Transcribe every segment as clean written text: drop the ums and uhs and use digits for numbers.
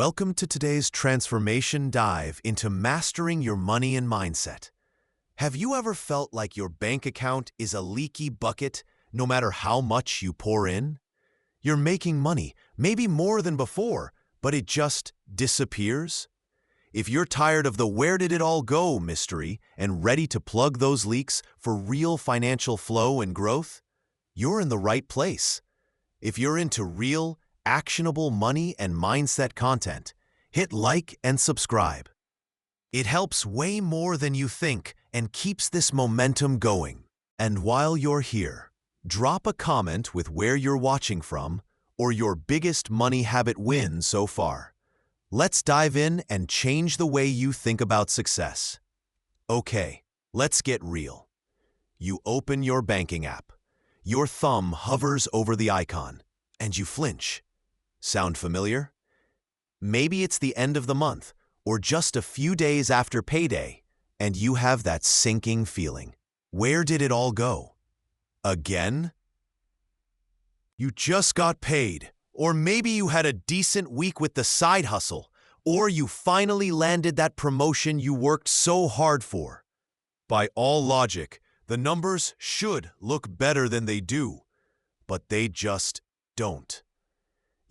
Welcome to today's transformation dive into mastering your money and mindset. Have you ever felt like your bank account is a leaky bucket no matter how much you pour in? You're making money, maybe more than before, but it just disappears? If you're tired of the "where did it all go" mystery and ready to plug those leaks for real financial flow and growth, you're in the right place. If you're into real, actionable money and mindset content, hit like and subscribe. It helps way more than you think and keeps this momentum going. And while you're here, drop a comment with where you're watching from or your biggest money habit win so far. Let's dive in and change the way you think about success. Okay, let's get real. You open your banking app. Your thumb hovers over the icon, and you flinch. Sound familiar? Maybe it's the end of the month, or just a few days after payday, and you have that sinking feeling. Where did it all go? Again? You just got paid, or maybe you had a decent week with the side hustle, or you finally landed that promotion you worked so hard for. By all logic, the numbers should look better than they do, but they just don't.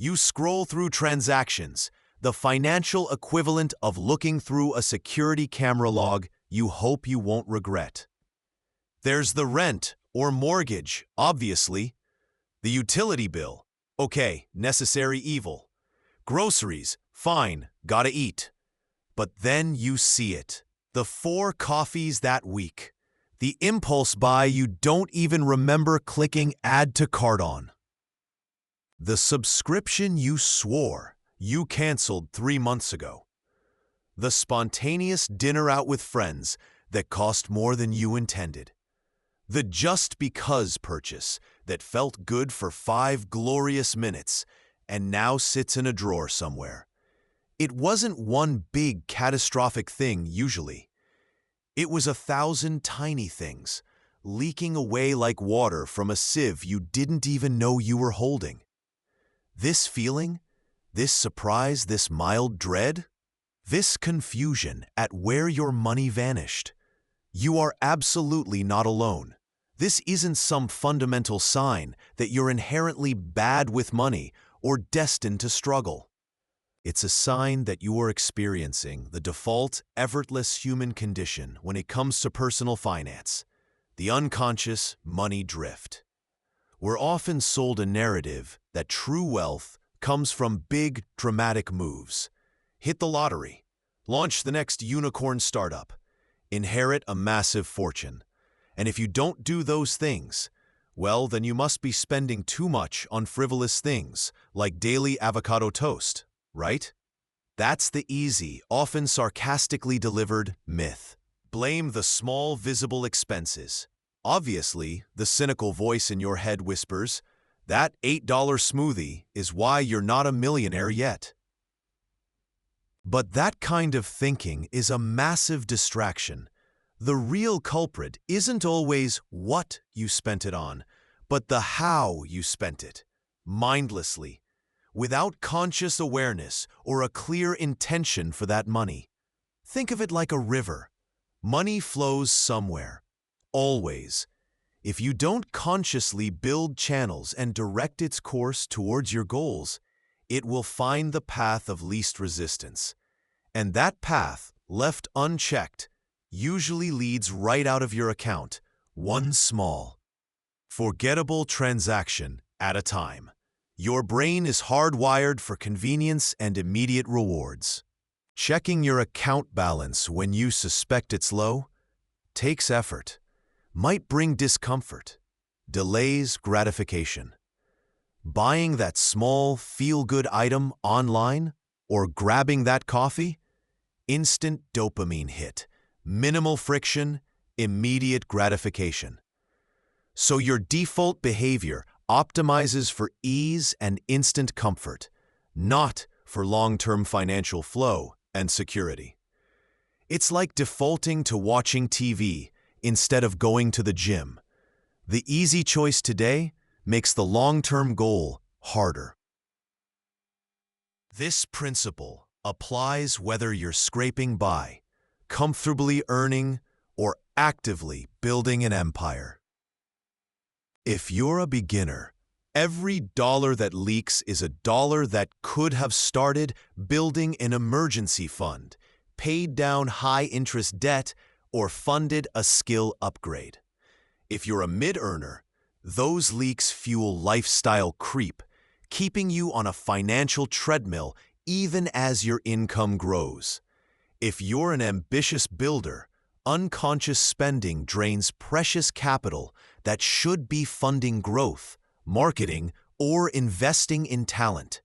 You scroll through transactions, the financial equivalent of looking through a security camera log you hope you won't regret. There's the rent or mortgage, obviously. The utility bill, okay, necessary evil. Groceries, fine, gotta eat. But then you see it. The 4 coffees that week. The impulse buy you don't even remember clicking add to cart on. The subscription you swore you canceled 3 months ago. The spontaneous dinner out with friends that cost more than you intended. The just because purchase that felt good for 5 glorious minutes and now sits in a drawer somewhere. It wasn't one big catastrophic thing usually. It was 1,000 tiny things, leaking away like water from a sieve you didn't even know you were holding. This feeling, this surprise, this mild dread, this confusion at where your money vanished. You are absolutely not alone. This isn't some fundamental sign that you're inherently bad with money or destined to struggle. It's a sign that you are experiencing the default, effortless human condition when it comes to personal finance, the unconscious money drift. We're often sold a narrative that true wealth comes from big, dramatic moves. Hit the lottery, launch the next unicorn startup, inherit a massive fortune. And if you don't do those things, well, then you must be spending too much on frivolous things like daily avocado toast, right? That's the easy, often sarcastically delivered myth. Blame the small, visible expenses. Obviously, the cynical voice in your head whispers, that $8 smoothie is why you're not a millionaire yet. But that kind of thinking is a massive distraction. The real culprit isn't always what you spent it on, but the how you spent it, mindlessly, without conscious awareness or a clear intention for that money. Think of it like a river. Money flows somewhere. Always. If you don't consciously build channels and direct its course towards your goals, it will find the path of least resistance. And that path, left unchecked, usually leads right out of your account, one small, forgettable transaction at a time. Your brain is hardwired for convenience and immediate rewards. Checking your account balance when you suspect it's low takes effort. Might bring discomfort, delays gratification. Buying that small, feel-good item online or grabbing that coffee? Instant dopamine hit, minimal friction, immediate gratification. So your default behavior optimizes for ease and instant comfort, not for long-term financial flow and security. It's like defaulting to watching TV instead of going to the gym. The easy choice today makes the long-term goal harder. This principle applies whether you're scraping by, comfortably earning, or actively building an empire. If you're a beginner, every dollar that leaks is a dollar that could have started building an emergency fund, paid down high-interest debt, or funded a skill upgrade. If you're a mid-earner, those leaks fuel lifestyle creep, keeping you on a financial treadmill even as your income grows. If you're an ambitious builder, unconscious spending drains precious capital that should be funding growth, marketing, or investing in talent.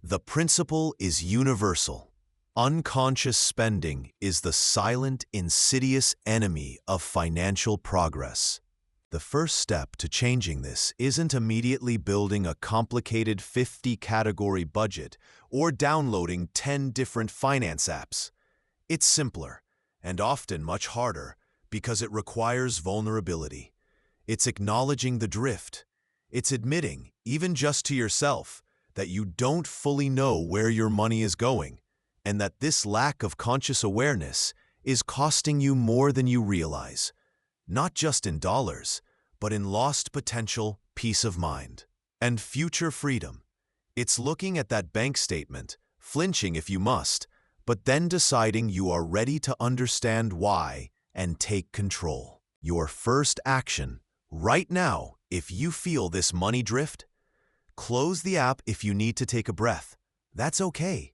The principle is universal. Unconscious spending is the silent, insidious enemy of financial progress. The first step to changing this isn't immediately building a complicated 50-category budget or downloading 10 different finance apps. It's simpler, and often much harder, because it requires vulnerability. It's acknowledging the drift. It's admitting, even just to yourself, that you don't fully know where your money is going, and that this lack of conscious awareness is costing you more than you realize. Not just in dollars, but in lost potential, peace of mind, and future freedom. It's looking at that bank statement, flinching if you must, but then deciding you are ready to understand why and take control. Your first action, right now, if you feel this money drift, close the app if you need to take a breath. That's okay.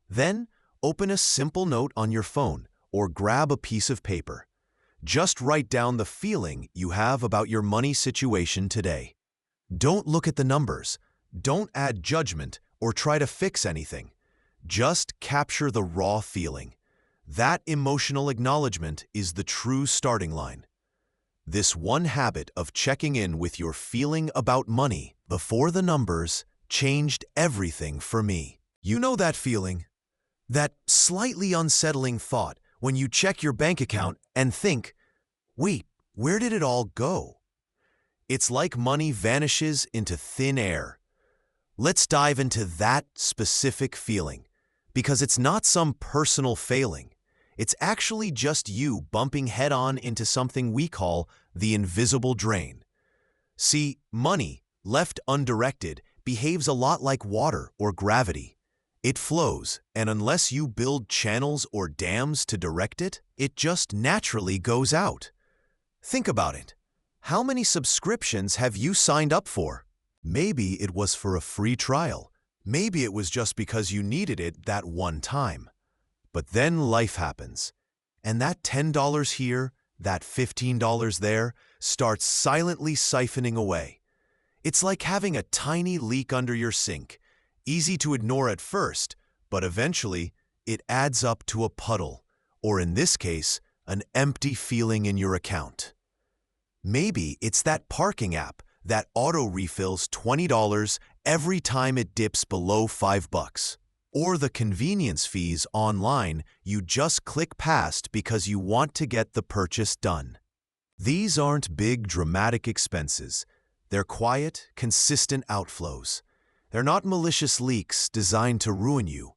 Then, open a simple note on your phone or grab a piece of paper. Just write down the feeling you have about your money situation today. Don't look at the numbers. Don't add judgment or try to fix anything. Just capture the raw feeling. That emotional acknowledgement is the true starting line. This one habit of checking in with your feeling about money before the numbers changed everything for me. You know that feeling? That slightly unsettling thought when you check your bank account and think, wait, where did it all go? It's like money vanishes into thin air. Let's dive into that specific feeling, because it's not some personal failing. It's actually just you bumping head-on into something we call the invisible drain. See, money, left undirected, behaves a lot like water or gravity. It flows, and unless you build channels or dams to direct it, it just naturally goes out. Think about it. How many subscriptions have you signed up for? Maybe it was for a free trial. Maybe it was just because you needed it that one time. But then life happens, and that $10 here, that $15 there, starts silently siphoning away. It's like having a tiny leak under your sink. Easy to ignore at first, but eventually it adds up to a puddle, or in this case, an empty feeling in your account. Maybe it's that parking app that auto-refills $20 every time it dips below $5, or the convenience fees online you just click past because you want to get the purchase done. These aren't big, dramatic expenses. They're quiet, consistent outflows. They're not malicious leaks designed to ruin you.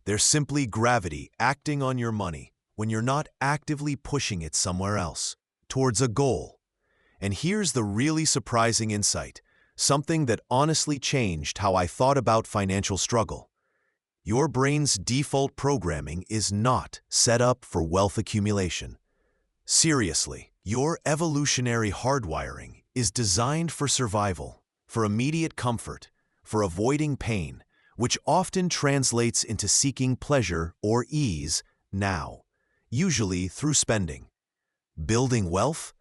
They're simply gravity acting on your money when you're not actively pushing it somewhere else, towards a goal. And here's the really surprising insight, something that honestly changed how I thought about financial struggle. Your brain's default programming is not set up for wealth accumulation. Seriously, your evolutionary hardwiring is designed for survival, for immediate comfort, for avoiding pain, which often translates into seeking pleasure or ease now, usually through spending. Building wealth?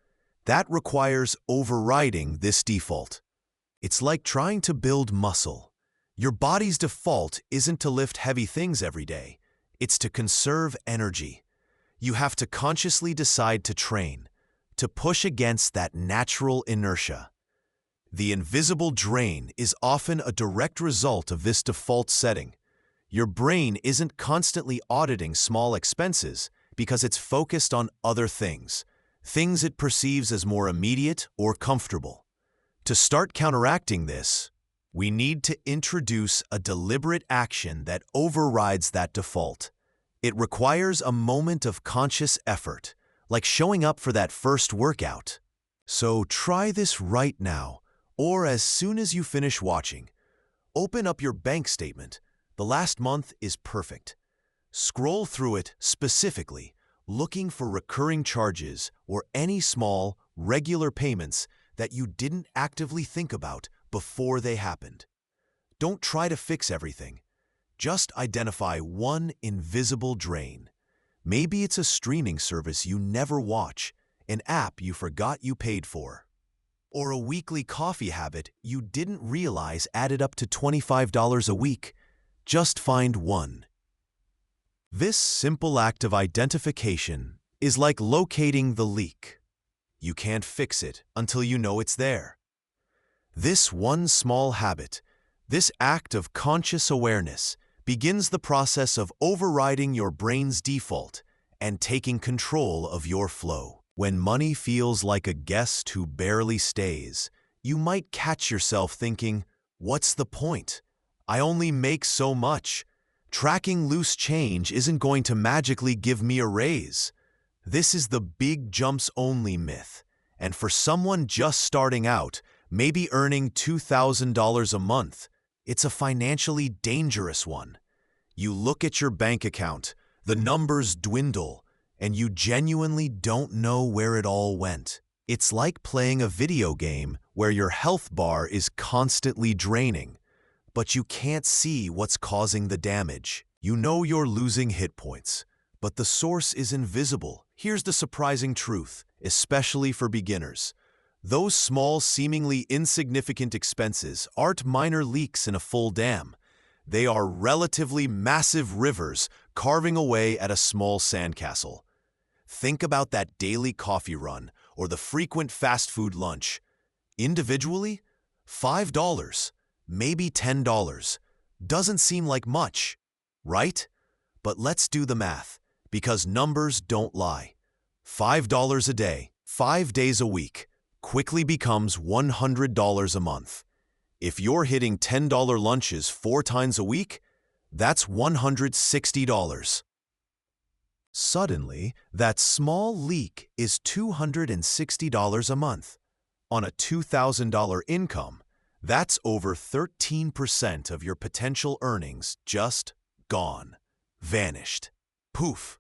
That requires overriding this default. It's like trying to build muscle. Your body's default isn't to lift heavy things every day. It's to conserve energy. You have to consciously decide to train, to push against that natural inertia. The invisible drain is often a direct result of this default setting. Your brain isn't constantly auditing small expenses because it's focused on other things it perceives as more immediate or comfortable. To start counteracting this, We need to introduce a deliberate action that overrides that default. It requires a moment of conscious effort, like showing up for that first workout. So try this right now, or as soon as you finish watching. Open up your bank statement. The last month is perfect. Scroll through it specifically, looking for recurring charges or any small, regular payments that you didn't actively think about before they happened. Don't try to fix everything. Just identify one invisible drain. Maybe it's a streaming service you never watch, an app you forgot you paid for, or a weekly coffee habit you didn't realize added up to $25 a week. Just find one. This simple act of identification is like locating the leak. You can't fix it until you know it's there. This one small habit, this act of conscious awareness, begins the process of overriding your brain's default and taking control of your flow. When money feels like a guest who barely stays, you might catch yourself thinking, "What's the point? I only make so much. Tracking loose change isn't going to magically give me a raise." This is the big jumps only myth, and for someone just starting out, maybe earning $2,000 a month, it's a financially dangerous one. You look at your bank account, the numbers dwindle, and you genuinely don't know where it all went. It's like playing a video game where your health bar is constantly draining, but you can't see what's causing the damage. You know you're losing hit points, but the source is invisible. Here's the surprising truth, especially for beginners. Those small, seemingly insignificant expenses aren't minor leaks in a full dam. They are relatively massive rivers carving away at a small sandcastle. Think about that daily coffee run or the frequent fast food lunch. Individually, $5, maybe $10. Doesn't seem like much, right? But let's do the math, because numbers don't lie. $5 a day, 5 days a week, quickly becomes $100 a month. If you're hitting $10 lunches 4 times a week, that's $160. Suddenly, that small leak is $260 a month. On a $2,000 income, that's over 13% of your potential earnings just gone, vanished. Poof!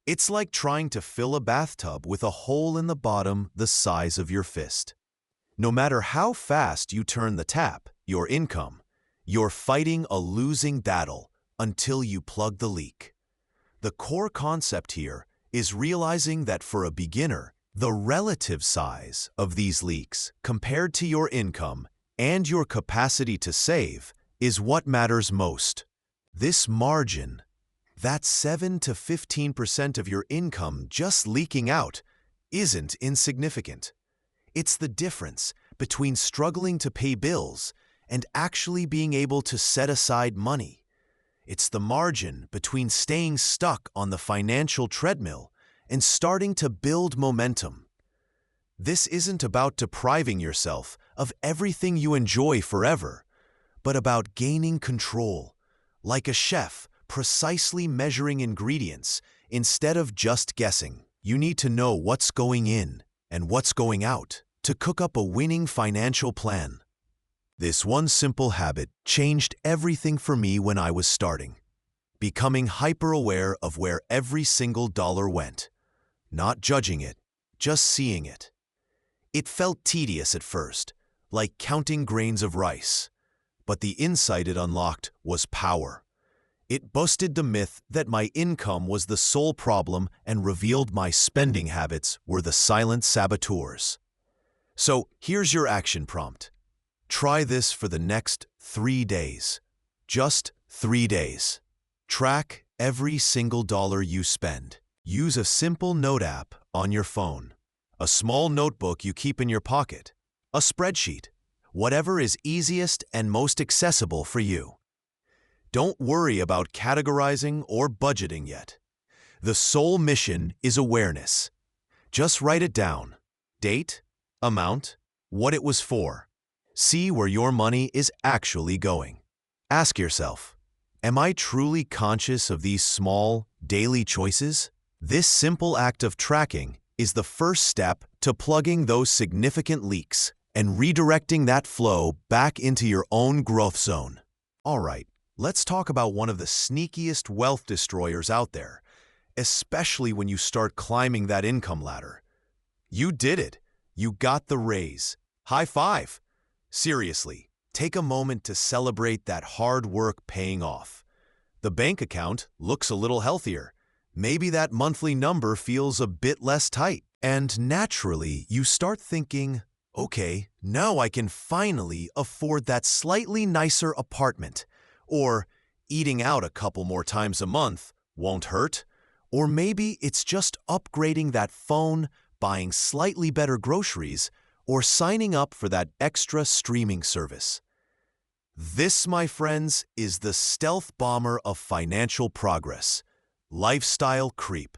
It's like trying to fill a bathtub with a hole in the bottom the size of your fist. No matter how fast you turn the tap, your income, you're fighting a losing battle until you plug the leak. The core concept here is realizing that for a beginner, the relative size of these leaks compared to your income and your capacity to save is what matters most. This margin, that 7 to 15% of your income just leaking out, isn't insignificant. It's the difference between struggling to pay bills and actually being able to set aside money. It's the margin between staying stuck on the financial treadmill and starting to build momentum. This isn't about depriving yourself of everything you enjoy forever, but about gaining control, like a chef precisely measuring ingredients instead of just guessing. You need to know what's going in and what's going out to cook up a winning financial plan. This one simple habit changed everything for me when I was starting, becoming hyper-aware of where every single dollar went, not judging it, just seeing it. It felt tedious at first, like counting grains of rice, but the insight it unlocked was power. It busted the myth that my income was the sole problem and revealed my spending habits were the silent saboteurs. So here's your action prompt. Try this for the next 3 days. Just 3 days. Track every single dollar you spend. Use a simple note app on your phone, a small notebook you keep in your pocket, a spreadsheet, whatever is easiest and most accessible for you. Don't worry about categorizing or budgeting yet. The sole mission is awareness. Just write it down. Date, amount, what it was for. See where your money is actually going. Ask yourself, am I truly conscious of these small, daily choices? This simple act of tracking is the first step to plugging those significant leaks and redirecting that flow back into your own growth zone. All right, let's talk about one of the sneakiest wealth destroyers out there, especially when you start climbing that income ladder. You did it. You got the raise. High five. Seriously, take a moment to celebrate that hard work paying off. The bank account looks a little healthier. Maybe that monthly number feels a bit less tight. And naturally, you start thinking, okay, now I can finally afford that slightly nicer apartment. Or eating out a couple more times a month won't hurt. Or maybe it's just upgrading that phone, buying slightly better groceries, or signing up for that extra streaming service. This, my friends, is the stealth bomber of financial progress, lifestyle creep.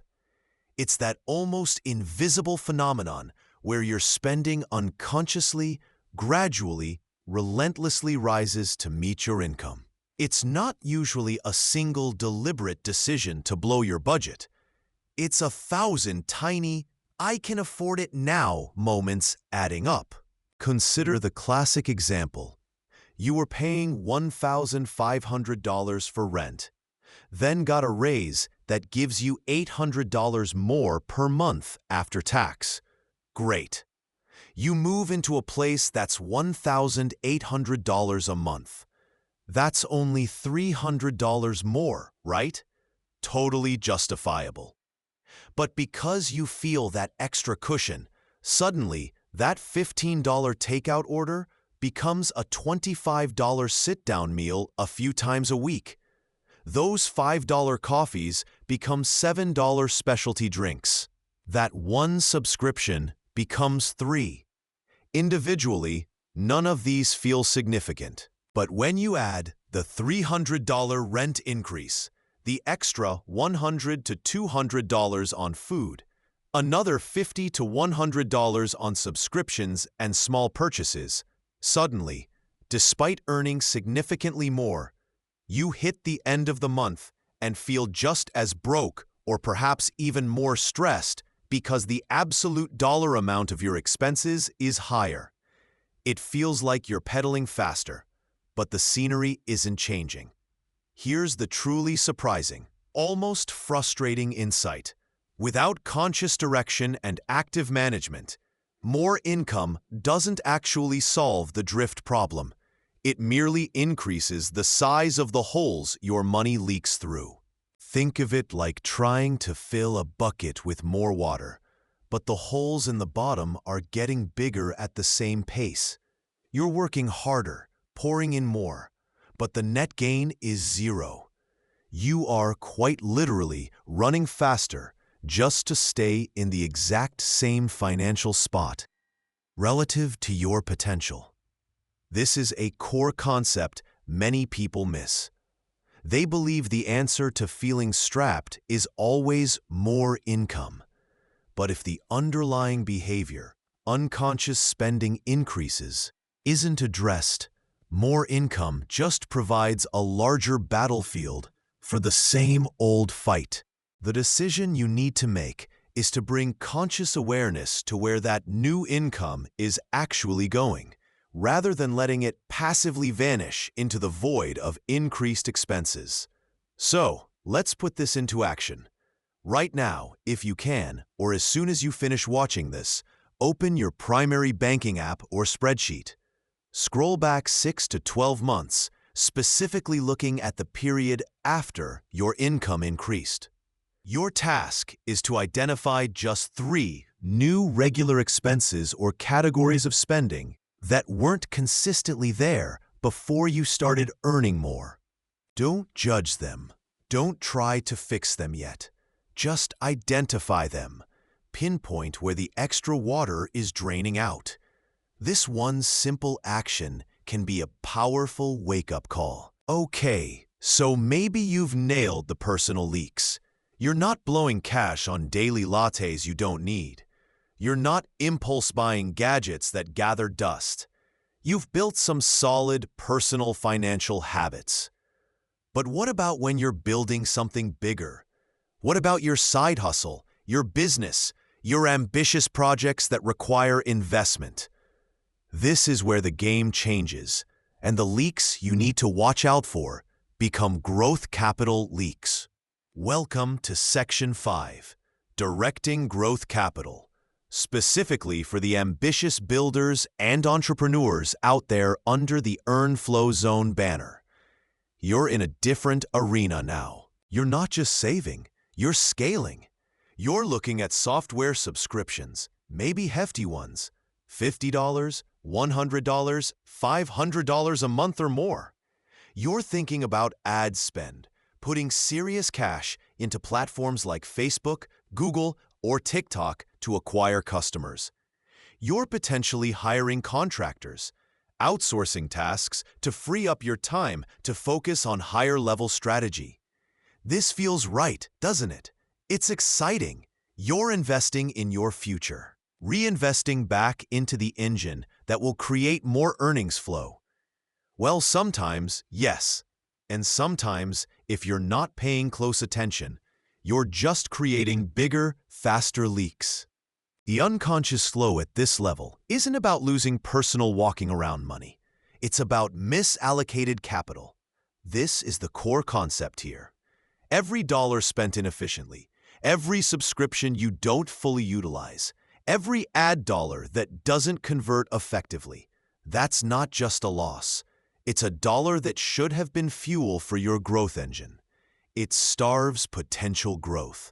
It's that almost invisible phenomenon where your spending unconsciously, gradually, relentlessly rises to meet your income. It's not usually a single deliberate decision to blow your budget. It's 1,000 tiny, I can afford it now moments adding up. Consider the classic example. You were paying $1,500 for rent, then got a raise that gives you $800 more per month after tax. Great. You move into a place that's $1,800 a month. That's only $300 more, right? Totally justifiable. But because you feel that extra cushion, suddenly that $15 takeout order becomes a $25 sit-down meal a few times a week. Those $5 coffees become $7 specialty drinks. That one subscription becomes 3. Individually, none of these feel significant. But when you add the $300 rent increase, the extra $100 to $200 on food, another $50 to $100 on subscriptions and small purchases, suddenly, despite earning significantly more, you hit the end of the month and feel just as broke or perhaps even more stressed because the absolute dollar amount of your expenses is higher. It feels like you're pedaling faster, but the scenery isn't changing. Here's the truly surprising, almost frustrating insight. Without conscious direction and active management, more income doesn't actually solve the drift problem. It merely increases the size of the holes your money leaks through. Think of it like trying to fill a bucket with more water, but the holes in the bottom are getting bigger at the same pace. You're working harder, pouring in more, but the net gain is 0. You are quite literally running faster just to stay in the exact same financial spot relative to your potential. This is a core concept many people miss. They believe the answer to feeling strapped is always more income. But if the underlying behavior, unconscious spending increases, isn't addressed, more income just provides a larger battlefield for the same old fight. The decision you need to make is to bring conscious awareness to where that new income is actually going, rather than letting it passively vanish into the void of increased expenses. So, let's put this into action. Right now, if you can, or as soon as you finish watching this, open your primary banking app or spreadsheet. Scroll back 6 to 12 months, specifically looking at the period after your income increased. Your task is to identify just 3 new regular expenses or categories of spending that weren't consistently there before you started earning more. Don't judge them. Don't try to fix them yet. Just identify them. Pinpoint where the extra water is draining out. This one simple action can be a powerful wake-up call. Okay, so maybe you've nailed the personal leaks. You're not blowing cash on daily lattes you don't need. You're not impulse buying gadgets that gather dust. You've built some solid personal financial habits. But what about when you're building something bigger? What about your side hustle, your business, your ambitious projects that require investment? This is where the game changes, and the leaks you need to watch out for become growth capital leaks. Welcome to Section 5, Directing Growth Capital, specifically for the ambitious builders and entrepreneurs out there under the Earn Flow Zone banner. You're in a different arena now. You're not just saving, you're scaling. You're looking at software subscriptions, maybe hefty ones, $50, $100, $500 a month or more. You're thinking about ad spend, putting serious cash into platforms like Facebook, Google, or TikTok to acquire customers. You're potentially hiring contractors, outsourcing tasks to free up your time to focus on higher-level strategy. This feels right, doesn't it? It's exciting. You're investing in your future, reinvesting back into the engine that will create more earnings flow. Well, sometimes, yes. And sometimes, if you're not paying close attention, you're just creating bigger, faster leaks. The unconscious flow at this level isn't about losing personal walking around money. It's about misallocated capital. This is the core concept here. Every dollar spent inefficiently, every subscription you don't fully utilize, every ad dollar that doesn't convert effectively, that's not just a loss. It's a dollar that should have been fuel for your growth engine. It starves potential growth.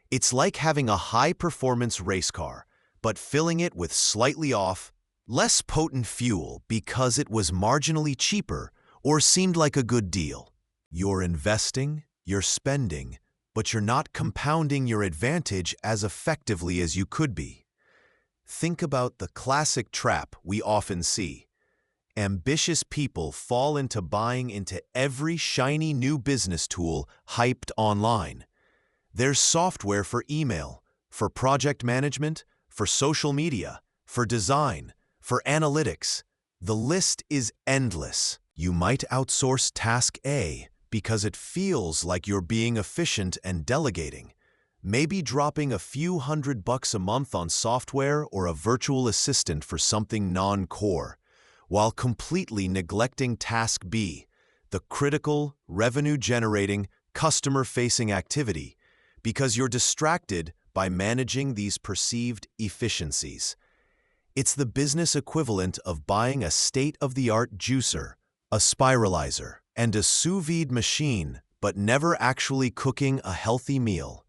It's like having a high-performance race car, but filling it with slightly off, less potent fuel because it was marginally cheaper or seemed like a good deal. You're investing, you're spending, but you're not compounding your advantage as effectively as you could be. Think about the classic trap we often see. Ambitious people fall into buying into every shiny new business tool hyped online. There's software for email, for project management, for social media, for design, for analytics. The list is endless. You might outsource task A because it feels like you're being efficient and delegating, maybe dropping a few $100 a month on software or a virtual assistant for something non-core, while completely neglecting task B, the critical, revenue-generating, customer-facing activity, because you're distracted by managing these perceived efficiencies. It's the business equivalent of buying a state-of-the-art juicer, a spiralizer, and a sous vide machine, but never actually cooking a healthy meal.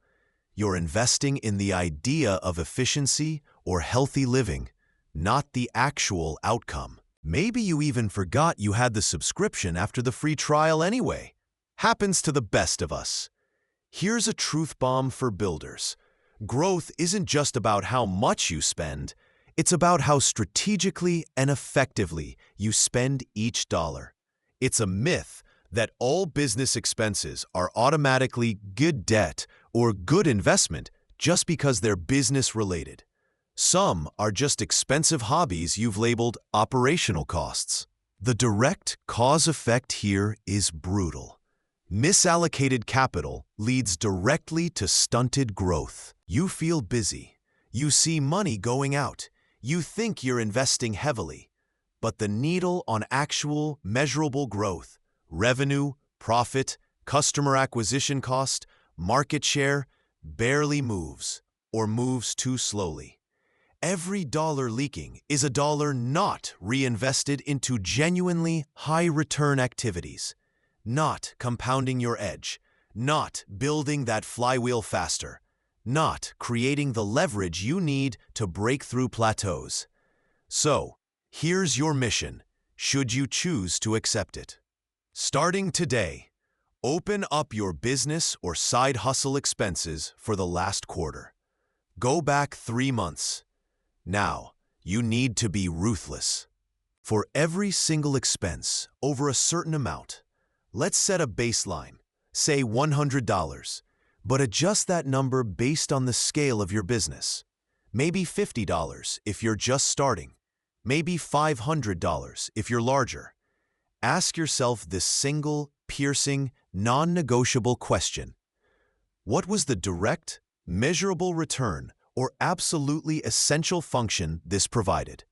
You're investing in the idea of efficiency or healthy living, not the actual outcome. Maybe you even forgot you had the subscription after the free trial anyway. Happens to the best of us. Here's a truth bomb for builders. Growth isn't just about how much you spend, it's about how strategically and effectively you spend each dollar. It's a myth that all business expenses are automatically good debt or good investment just because they're business-related. Some are just expensive hobbies you've labeled operational costs. The direct cause-effect here is brutal. Misallocated capital leads directly to stunted growth. You feel busy. You see money going out. You think you're investing heavily. But the needle on actual, measurable growth, revenue, profit, customer acquisition cost, market share, barely moves, or moves too slowly. Every dollar leaking is a dollar not reinvested into genuinely high-return activities, not compounding your edge, not building that flywheel faster, not creating the leverage you need to break through plateaus. So, here's your mission, should you choose to accept it. Starting today, open up your business or side hustle expenses for the last quarter. Go back 3 months. Now, you need to be ruthless. For every single expense over a certain amount, let's set a baseline, say $100, but adjust that number based on the scale of your business. Maybe $50 if you're just starting, maybe $500 if you're larger. Ask yourself this single, piercing, non-negotiable question. What was the direct, measurable return or absolutely essential function this provided?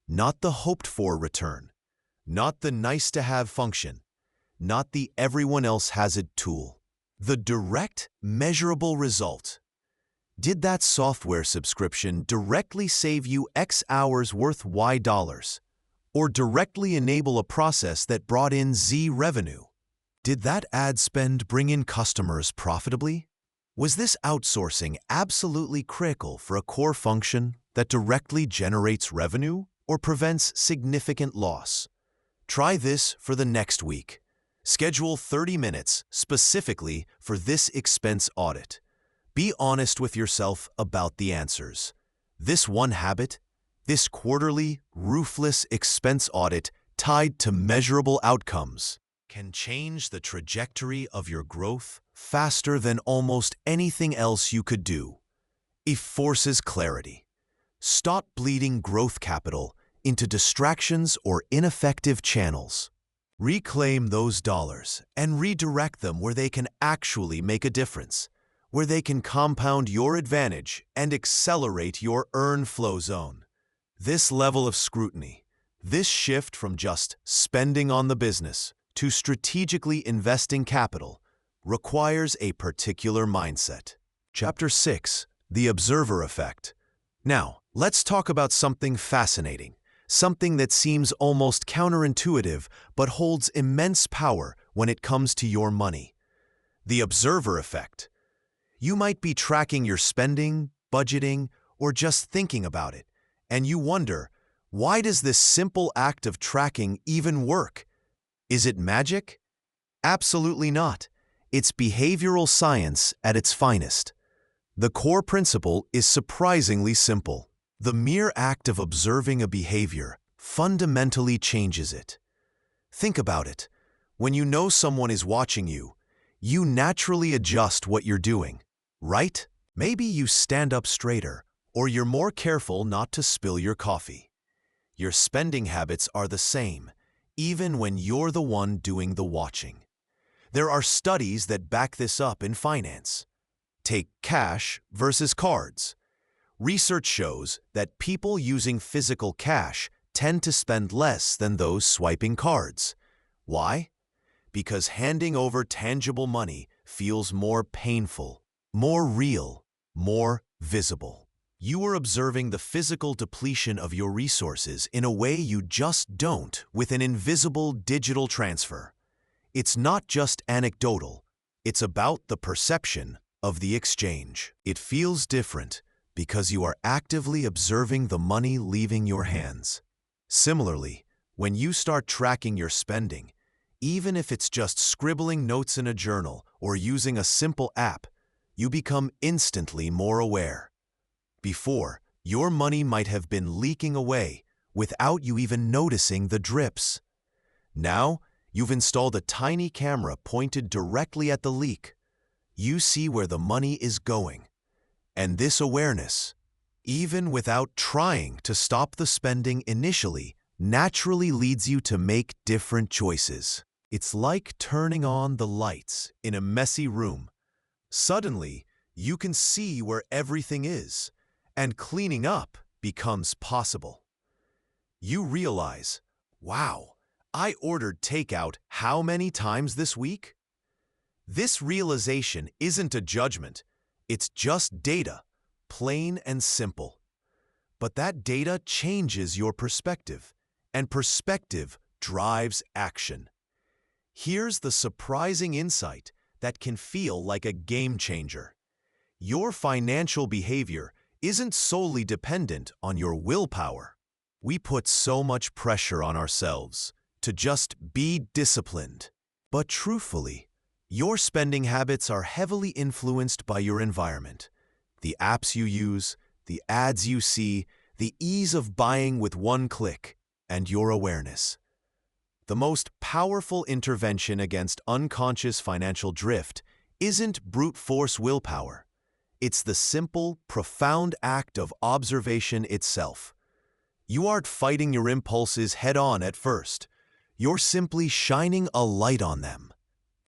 Not the hoped-for return, not the nice-to-have function, not the everyone-else-has-it tool. The direct, measurable result. Did that software subscription directly save you X hours worth Y dollars? Or directly enable a process that brought in Z revenue? Did that ad spend bring in customers profitably? Was this outsourcing absolutely critical for a core function that directly generates revenue or prevents significant loss? Try this for the next week. Schedule 30 minutes specifically for this expense audit. Be honest with yourself about the answers. This one habit, this quarterly, ruthless expense audit tied to measurable outcomes, can change the trajectory of your growth faster than almost anything else you could do. It forces clarity. Stop bleeding growth capital into distractions or ineffective channels. Reclaim those dollars and redirect them where they can actually make a difference, where they can compound your advantage and accelerate your earn flow zone. This level of scrutiny, this shift from just spending on the business to strategically investing capital, requires a particular mindset. Chapter 6, The Observer Effect. Now, let's talk about something fascinating, something that seems almost counterintuitive but holds immense power when it comes to your money. The observer effect. You might be tracking your spending, budgeting, or just thinking about it, and you wonder, why does this simple act of tracking even work? Is it magic? Absolutely not. It's behavioral science at its finest. The core principle is surprisingly simple. The mere act of observing a behavior fundamentally changes it. Think about it. When you know someone is watching you, you naturally adjust what you're doing, right? Maybe you stand up straighter, or you're more careful not to spill your coffee. Your spending habits are the same, even when you're the one doing the watching. There are studies that back this up in finance. Take cash versus cards. Research shows that people using physical cash tend to spend less than those swiping cards. Why? Because handing over tangible money feels more painful, more real, more visible. You are observing the physical depletion of your resources in a way you just don't with an invisible digital transfer. It's not just anecdotal, it's about the perception of the exchange. It feels different because you are actively observing the money leaving your hands. Similarly, when you start tracking your spending, even if it's just scribbling notes in a journal or using a simple app, you become instantly more aware. Before, your money might have been leaking away without you even noticing the drips. Now, you've installed a tiny camera pointed directly at the leak. You see where the money is going. And this awareness, even without trying to stop the spending initially, naturally leads you to make different choices. It's like turning on the lights in a messy room. Suddenly, you can see where everything is, and cleaning up becomes possible. You realize, wow, I ordered takeout how many times this week? This realization isn't a judgment, it's just data, plain and simple. But that data changes your perspective, and perspective drives action. Here's the surprising insight that can feel like a game changer. Your financial behavior isn't solely dependent on your willpower. We put so much pressure on ourselves to just be disciplined. But truthfully, your spending habits are heavily influenced by your environment. The apps you use, the ads you see, the ease of buying with one click, and your awareness. The most powerful intervention against unconscious financial drift isn't brute force willpower. It's the simple, profound act of observation itself. You aren't fighting your impulses head-on at first. You're simply shining a light on them.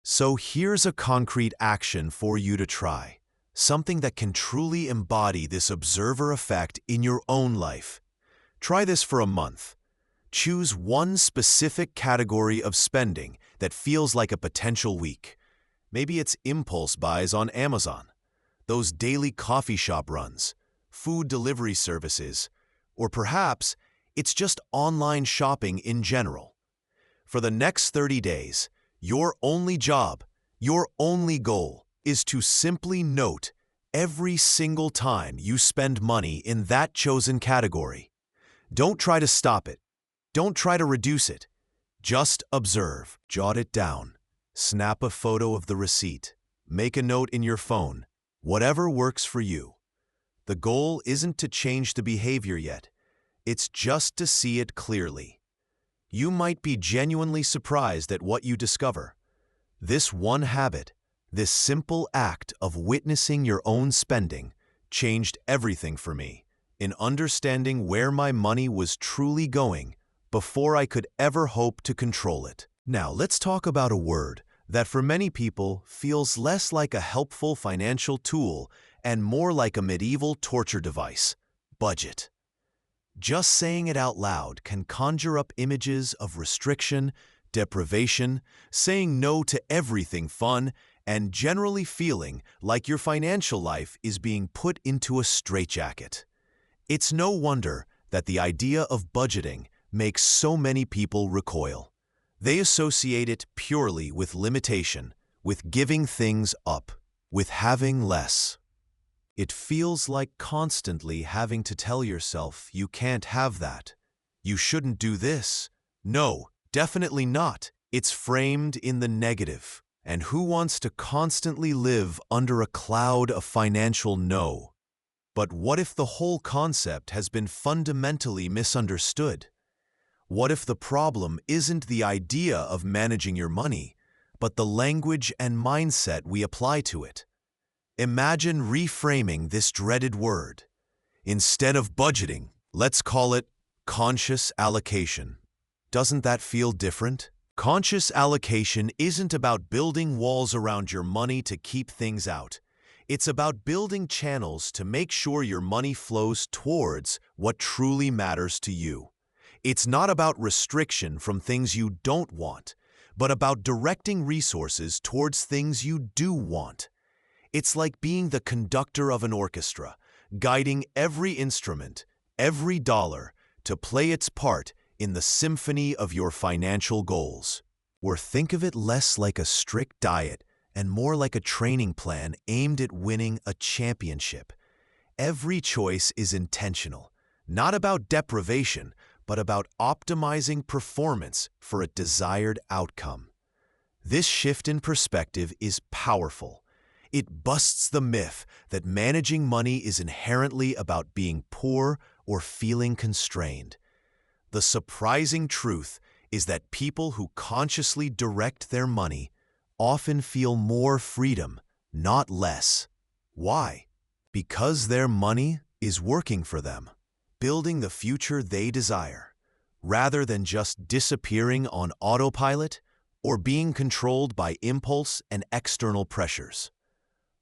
So here's a concrete action for you to try, something that can truly embody this observer effect in your own life. Try this for a month. Choose one specific category of spending that feels like a potential week. Maybe it's impulse buys on Amazon, those daily coffee shop runs, food delivery services, or perhaps it's just online shopping in general. For the next 30 days, your only job, your only goal is to simply note every single time you spend money in that chosen category. Don't try to stop it. Don't try to reduce it. Just observe, jot it down, snap a photo of the receipt, make a note in your phone, whatever works for you. The goal isn't to change the behavior yet. It's just to see it clearly. You might be genuinely surprised at what you discover. This one habit, this simple act of witnessing your own spending, changed everything for me in understanding where my money was truly going before I could ever hope to control it. Now, let's talk about a word that for many people feels less like a helpful financial tool and more like a medieval torture device: budget. Just saying it out loud can conjure up images of restriction, deprivation, saying no to everything fun, and generally feeling like your financial life is being put into a straitjacket. It's no wonder that the idea of budgeting makes so many people recoil. They associate it purely with limitation, with giving things up, with having less. It feels like constantly having to tell yourself you can't have that. You shouldn't do this. No, definitely not. It's framed in the negative. And who wants to constantly live under a cloud of financial no? But what if the whole concept has been fundamentally misunderstood? What if the problem isn't the idea of managing your money, but the language and mindset we apply to it? Imagine reframing this dreaded word. Instead of budgeting, let's call it conscious allocation. Doesn't that feel different? Conscious allocation isn't about building walls around your money to keep things out. It's about building channels to make sure your money flows towards what truly matters to you. It's not about restriction from things you don't want, but about directing resources towards things you do want. It's like being the conductor of an orchestra, guiding every instrument, every dollar, to play its part in the symphony of your financial goals. Or think of it less like a strict diet and more like a training plan aimed at winning a championship. Every choice is intentional, not about deprivation, but about optimizing performance for a desired outcome. This shift in perspective is powerful. It busts the myth that managing money is inherently about being poor or feeling constrained. The surprising truth is that people who consciously direct their money often feel more freedom, not less. Why? Because their money is working for them, building the future they desire, rather than just disappearing on autopilot or being controlled by impulse and external pressures.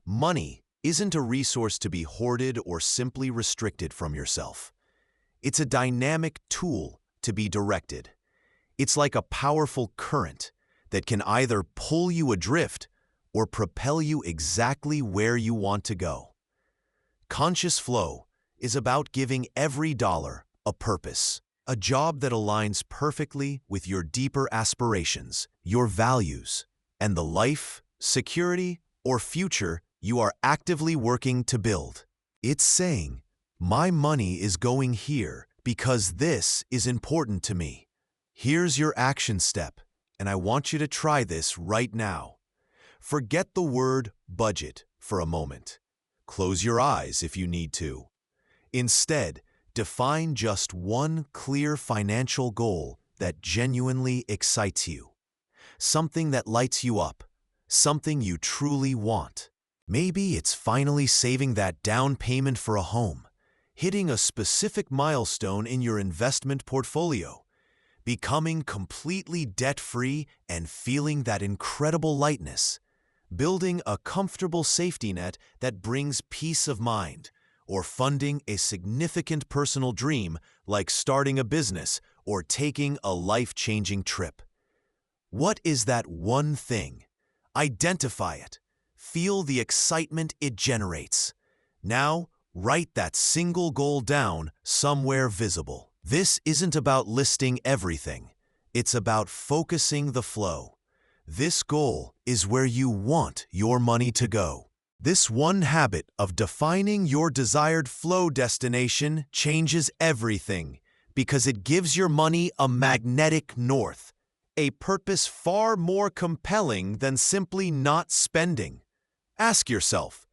Money isn't a resource to be hoarded or simply restricted from yourself. It's a dynamic tool to be directed. It's like a powerful current that can either pull you adrift or propel you exactly where you want to go. Conscious flow is about giving every dollar a purpose, a job that aligns perfectly with your deeper aspirations, your values, and the life, security, or future you are actively working to build. It's saying, my money is going here because this is important to me. Here's your action step, and I want you to try this right now. Forget the word budget for a moment. Close your eyes if you need to. Instead, define just one clear financial goal that genuinely excites you. Something that lights you up, something you truly want. Maybe it's finally saving that down payment for a home, hitting a specific milestone in your investment portfolio, becoming completely debt-free and feeling that incredible lightness, building a comfortable safety net that brings peace of mind, or funding a significant personal dream like starting a business or taking a life-changing trip. What is that one thing? Identify it. Feel the excitement it generates. Now, write that single goal down somewhere visible. This isn't about listing everything. It's about focusing the flow. This goal is where you want your money to go. This one habit of defining your desired flow destination changes everything because it gives your money a magnetic north, a purpose far more compelling than simply not spending. Ask yourself,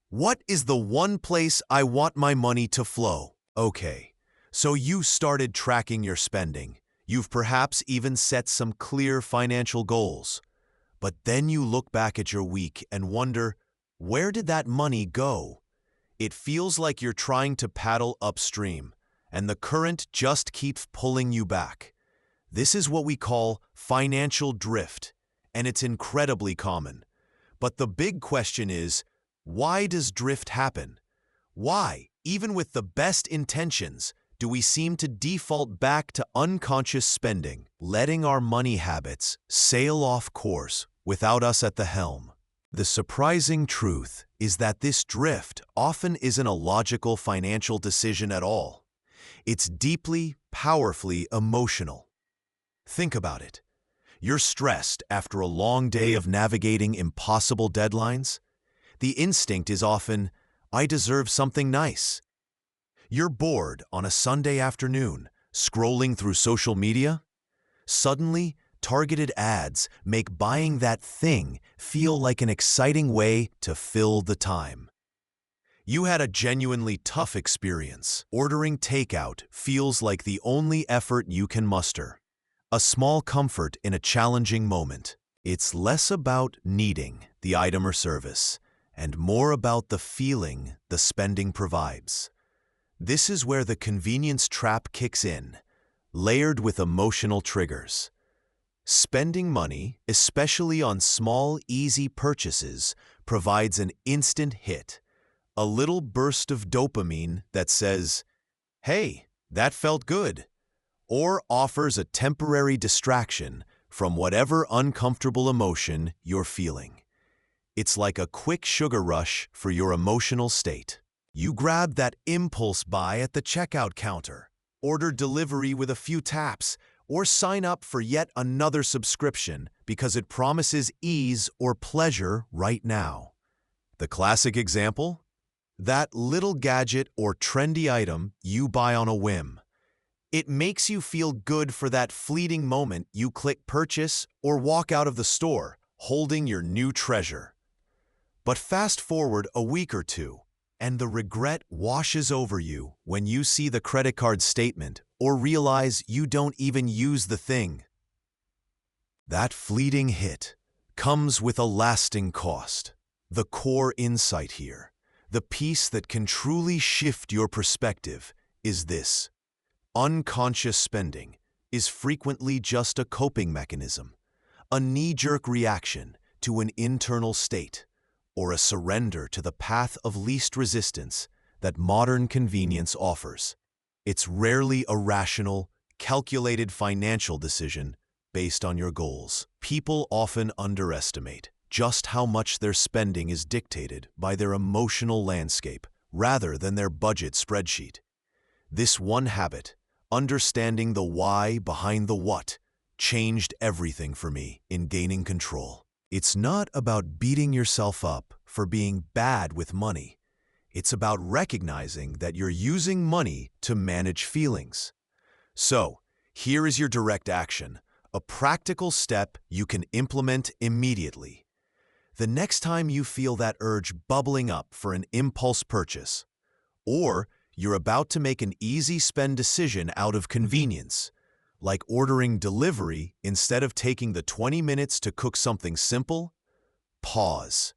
what is the one place I want my money to flow? Okay, so you started tracking your spending. You've perhaps even set some clear financial goals. But then you look back at your week and wonder, where did that money go? It feels like you're trying to paddle upstream, and the current just keeps pulling you back. This is what we call financial drift, and it's incredibly common. But the big question is, why does drift happen? Why, even with the best intentions, do we seem to default back to unconscious spending, letting our money habits sail off course without us at the helm? The surprising truth is that this drift often isn't a logical financial decision at all. It's deeply, powerfully emotional. Think about it. You're stressed after a long day of navigating impossible deadlines. The instinct is often, I deserve something nice. You're bored on a Sunday afternoon, scrolling through social media. Suddenly, targeted ads make buying that thing feel like an exciting way to fill the time. You had a genuinely tough experience. Ordering takeout feels like the only effort you can muster. A small comfort in a challenging moment. It's less about needing the item or service, and more about the feeling the spending provides. This is where the convenience trap kicks in, layered with emotional triggers. Spending money, especially on small, easy purchases, provides an instant hit, a little burst of dopamine that says, "Hey, that felt good," or offers a temporary distraction from whatever uncomfortable emotion you're feeling. It's like a quick sugar rush for your emotional state. You grab that impulse buy at the checkout counter, order delivery with a few taps, or sign up for yet another subscription because it promises ease or pleasure right now. The classic example? That little gadget or trendy item you buy on a whim. It makes you feel good for that fleeting moment you click purchase or walk out of the store holding your new treasure. But fast forward a week or two, and the regret washes over you when you see the credit card statement or realize you don't even use the thing. That fleeting hit comes with a lasting cost. The core insight here, the piece that can truly shift your perspective, is this. Unconscious spending is frequently just a coping mechanism, a knee-jerk reaction to an internal state, or a surrender to the path of least resistance that modern convenience offers. It's rarely a rational, calculated financial decision based on your goals. People often underestimate just how much their spending is dictated by their emotional landscape rather than their budget spreadsheet. This one habit, understanding the why behind the what, changed everything for me in gaining control. It's not about beating yourself up for being bad with money. It's about recognizing that you're using money to manage feelings. So, here is your direct action, a practical step you can implement immediately. The next time you feel that urge bubbling up for an impulse purchase, or you're about to make an easy spend decision out of convenience, like ordering delivery instead of taking the 20 minutes to cook something simple, pause.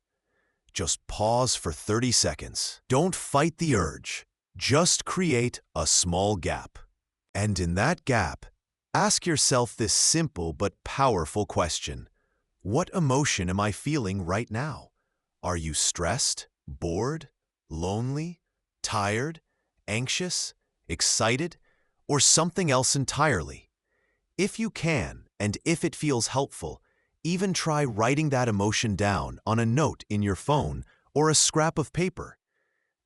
Just pause for 30 seconds. Don't fight the urge. Just create a small gap. And in that gap, ask yourself this simple but powerful question. What emotion am I feeling right now? Are you stressed, bored, lonely, tired, anxious, excited, or something else entirely? If you can, and if it feels helpful, even try writing that emotion down on a note in your phone or a scrap of paper.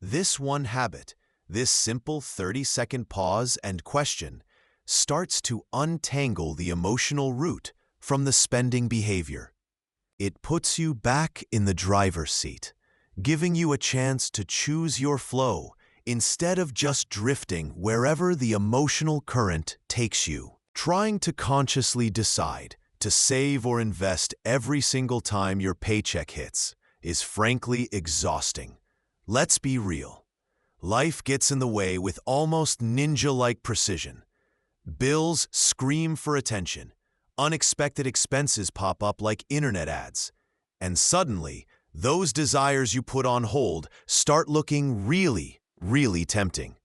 This one habit, this simple 30-second pause and question, starts to untangle the emotional root from the spending behavior. It puts you back in the driver's seat, giving you a chance to choose your flow instead of just drifting wherever the emotional current takes you. Trying to consciously decide to save or invest every single time your paycheck hits is frankly exhausting. Let's be real. Life gets in the way with almost ninja-like precision. Bills scream for attention. Unexpected expenses pop up like internet ads. And suddenly, those desires you put on hold start looking really, really tempting.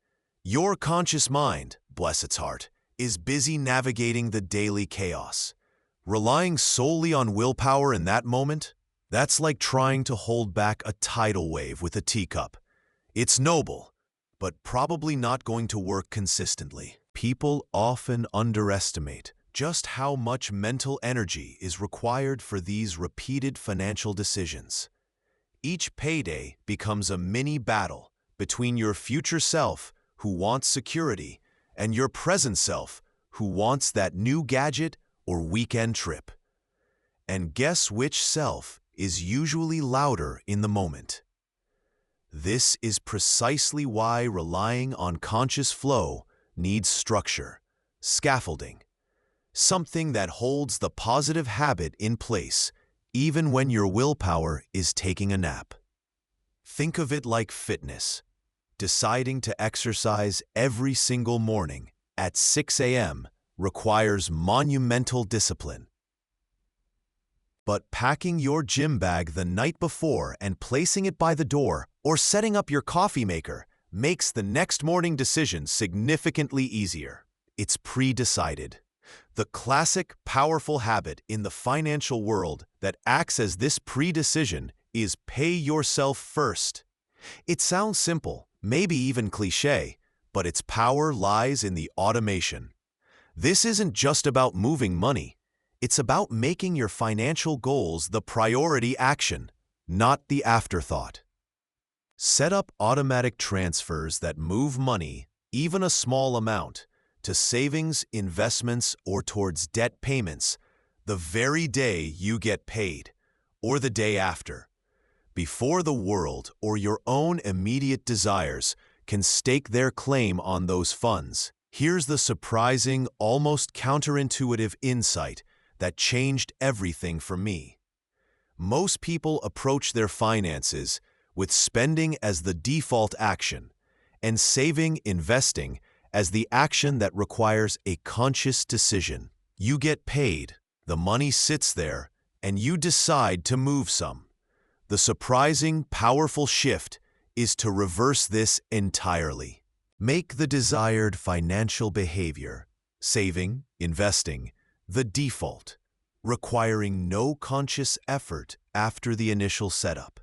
Your conscious mind, bless its heart, is busy navigating the daily chaos. Relying solely on willpower in that moment, that's like trying to hold back a tidal wave with a teacup. It's noble, but probably not going to work consistently. People often underestimate just how much mental energy is required for these repeated financial decisions. Each payday becomes a mini battle between your future self, who wants security, and your present self, who wants that new gadget or weekend trip. And guess which self is usually louder in the moment? This is precisely why relying on conscious flow needs structure, scaffolding, something that holds the positive habit in place even when your willpower is taking a nap. Think of it like fitness. Deciding to exercise every single morning at 6 a.m. requires monumental discipline. But packing your gym bag the night before and placing it by the door or setting up your coffee maker makes the next morning decision significantly easier. It's pre-decided. The classic, powerful habit in the financial world that acts as this pre-decision is pay yourself first. It sounds simple, maybe even cliché, but its power lies in the automation. This isn't just about moving money. It's about making your financial goals the priority action, not the afterthought. Set up automatic transfers that move money, even a small amount, to savings, investments, or towards debt payments the very day you get paid, or the day after, before the world or your own immediate desires can stake their claim on those funds. Here's the surprising, almost counterintuitive insight that changed everything for me. Most people approach their finances with spending as the default action and saving, investing, as the action that requires a conscious decision. You get paid, the money sits there, and you decide to move some. The surprising, powerful shift is to reverse this entirely. Make the desired financial behavior, saving, investing, the default, requiring no conscious effort after the initial setup.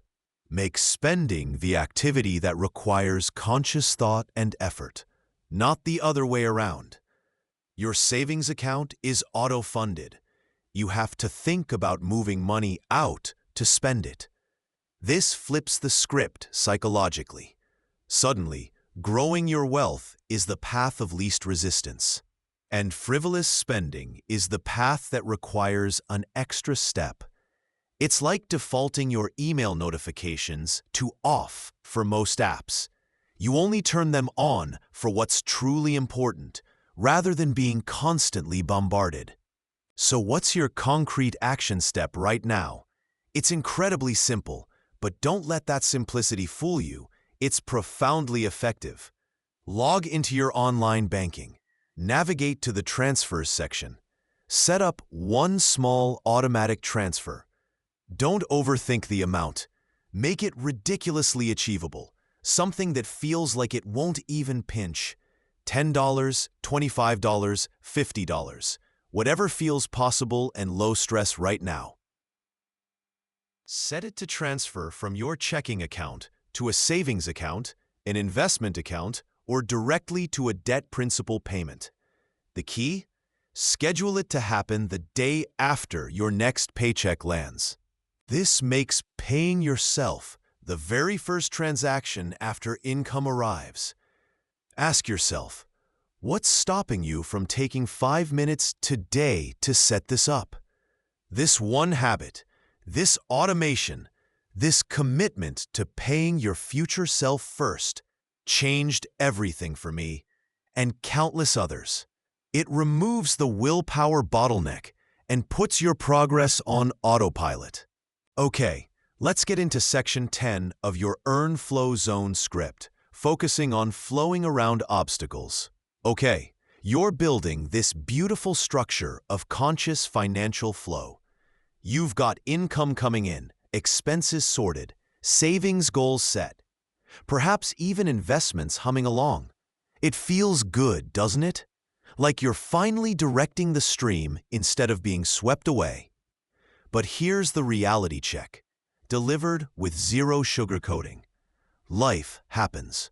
Make spending the activity that requires conscious thought and effort, not the other way around. Your savings account is auto-funded. You have to think about moving money out to spend it. This flips the script psychologically. Suddenly, growing your wealth is the path of least resistance. And frivolous spending is the path that requires an extra step. It's like defaulting your email notifications to off for most apps. You only turn them on for what's truly important, rather than being constantly bombarded. So what's your concrete action step right now? It's incredibly simple, but don't let that simplicity fool you. It's profoundly effective. Log into your online banking. Navigate to the Transfers section. Set up one small automatic transfer. Don't overthink the amount. Make it ridiculously achievable. something that feels like it won't even pinch. $10, $25, $50, whatever feels possible and low stress right now. Set it to transfer from your checking account to a savings account, an investment account, or directly to a debt principal payment. The key? Schedule it to happen the day after your next paycheck lands. This makes paying yourself the very first transaction after income arrives. Ask yourself, what's stopping you from taking 5 minutes today to set this up? This one habit, this automation, this commitment to paying your future self first changed everything for me and countless others. It removes the willpower bottleneck and puts your progress on autopilot. Okay, let's get into section 10 of your Earn Flow Zone script, focusing on flowing around obstacles. Okay, you're building this beautiful structure of conscious financial flow. You've got income coming in, expenses sorted, savings goals set, perhaps even investments humming along. It feels good, doesn't it? Like you're finally directing the stream instead of being swept away. But here's the reality check, delivered with zero sugarcoating. Life happens,